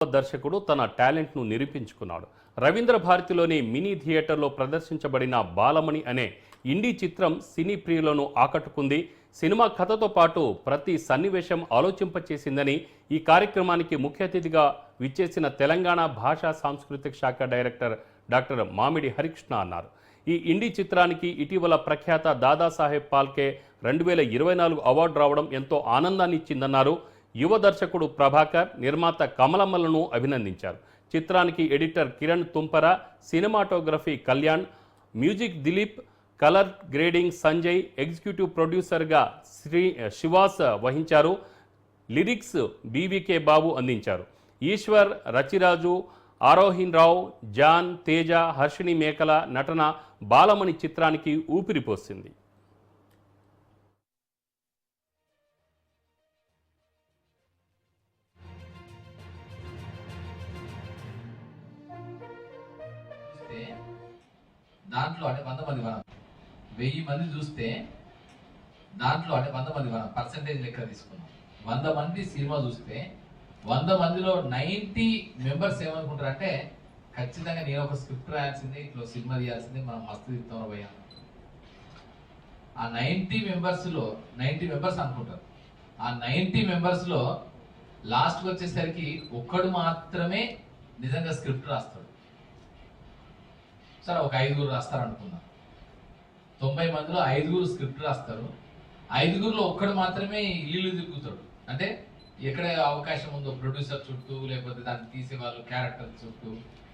దర్శకుడు తన టాలెంట్ను నిరూపించుకున్నాడు. రవీంద్ర భారతిలోని మినీ థియేటర్లో ప్రదర్శించబడిన బాలమణి అనే ఇండీ చిత్రం సినీ ప్రియులను ఆకట్టుకుంది. సినిమా కథతో పాటు ప్రతి సన్నివేశం ఆలోచింపచేసిందని ఈ కార్యక్రమానికి ముఖ్య అతిథిగా విచ్చేసిన తెలంగాణ భాషా సాంస్కృతిక శాఖ డైరెక్టర్ డాక్టర్ మామిడి హరికృష్ణ అన్నారు. ఈ ఇండీ చిత్రానికి ఇటీవల ప్రఖ్యాత దాదాసాహెబ్ ఫాల్కే 2024 అవార్డు రావడం ఎంతో ఆనందాన్ని ఇచ్చిందన్నారు. యువ దర్శకుడు ప్రభాకర్, నిర్మాత కమలమ్మలను అభినందించారు. చిత్రానికి editor Kiran Tumpara, cinematography Kalyan, music Dilip, colour grading Sanjay, executive ప్రొడ్యూసర్గా శివాస్ వహించారు. లిరిక్స్ బీవీకే బాబు అందించారు. ఈశ్వర్, రచిరాజు, ఆరోహిన్ రావు, జాన్, తేజ, హర్షిణి మేకల నటన బాలమణి చిత్రానికి ఊపిరిపోసింది. దాంట్లో అంటే 100 మంది మనం 1000 మంది చూస్తే దాంట్లో అంటే 100 మంది మనం పర్సంటేజ్ లెక్క తీసుకున్నాం. 100 మంది సినిమా చూస్తే 100 మందిలో 90 మెంబర్స్ ఏమనుకుంటారంటే ఖచ్చితంగా నేను ఒక స్క్రిప్ట్ రాయాల్సిందే, ఇట్లా సినిమా తీయాల్సిందే, మనం మస్తు తీస్తాం భయ్యా. ఆ 90 మెంబర్స్లో 90 మెంబర్స్ అనుకుంటారు. ఆ 90 మెంబర్స్లో లాస్ట్కి వచ్చేసరికి ఒక్కడు మాత్రమే నిజంగా స్క్రిప్ట్ రాస్తాడు. సరే ఒక 5గురు రాస్తారు అనుకుందాం. 90 మందిలో 5గురు స్క్రిప్ట్ రాస్తారు. 5గురులో ఒక్కడు మాత్రమే ఇల్లు తిరుగుతాడు. అంటే ఎక్కడ అవకాశం ఉందో ప్రొడ్యూసర్ చుట్టూ, లేకపోతే దాన్ని తీసే వాళ్ళు క్యారెక్టర్ చుట్టూ,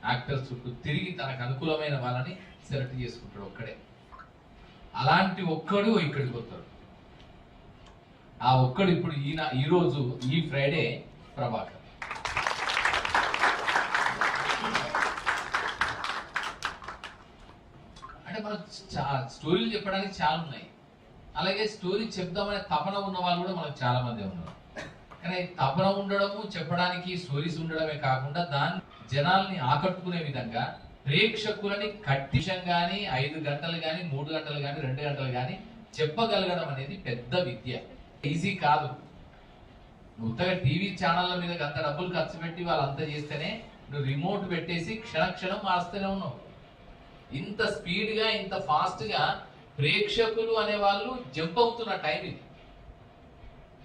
యాక్టర్స్ చుట్టూ తిరిగి తనకు అనుకూలమైన వాళ్ళని సెలెక్ట్ చేసుకుంటాడు ఒక్కడే. అలాంటి ఒక్కడు ఇక్కడికి వస్తాడు. ఆ ఒక్కడు ఇప్పుడు ఈరోజు ఈ ఫ్రైడే ప్రభాకర్. అంటే మనకు స్టోరీలు చెప్పడానికి చాలా ఉన్నాయి. అలాగే స్టోరీ చెప్దామనే తపన ఉన్న వాళ్ళు కూడా మనకు చాలా మంది ఉన్నారు. కానీ తపన ఉండడము, చెప్పడానికి స్టోరీస్ ఉండడమే కాకుండా దాన్ని జనాల్ని ఆకట్టుకునే విధంగా ప్రేక్షకులని కట్టిషం కానీ 5 గంటలు కానీ 3 గంటలు కానీ 2 గంటలు కానీ చెప్పగలగడం అనేది పెద్ద విద్య. ఈజీ కాదు. ఉత్తగా టీవీ ఛానళ్ళ మీద అంత డబ్బులు ఖర్చు పెట్టి వాళ్ళంతా చేస్తేనే నువ్వు రిమోట్ పెట్టేసి క్షణక్షణం మారుస్తూనే ఉన్నావు. ఇంత స్పీడ్గా, ఇంత ఫాస్ట్గా ప్రేక్షకులు అనే వాళ్ళు జంప్ అవుతున్న టైం ఇది.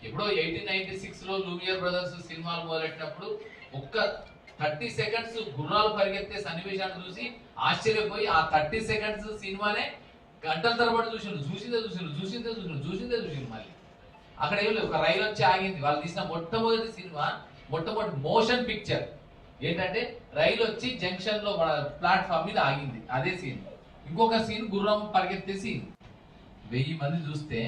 ఎప్పుడో 1896లో లూమియర్ బ్రదర్స్ సినిమాలు మొదలెట్టినప్పుడు ఒక్క 30 సెకండ్స్ గుర్రాలు పరిగెత్తే సన్నివేశాన్ని చూసి ఆశ్చర్యపోయి ఆ 30 సెకండ్స్ సినిమానే గంటల తరబడి చూసిందే మళ్ళీ అక్కడ ఏం లేదు. ఒక రైలు వచ్చి ఆగింది. వాళ్ళు తీసిన మొట్టమొదటి సినిమా, మొట్టమొదటి మోషన్ పిక్చర్ ఏంటంటే రైలు వచ్చి జంక్షన్ లో ప్లాట్ఫామ్ మీద ఆగింది. అదే సీన్. ఇంకొక సీన్ గుర్రం పరిగెత్తే సీన్. 1000 మంది చూస్తే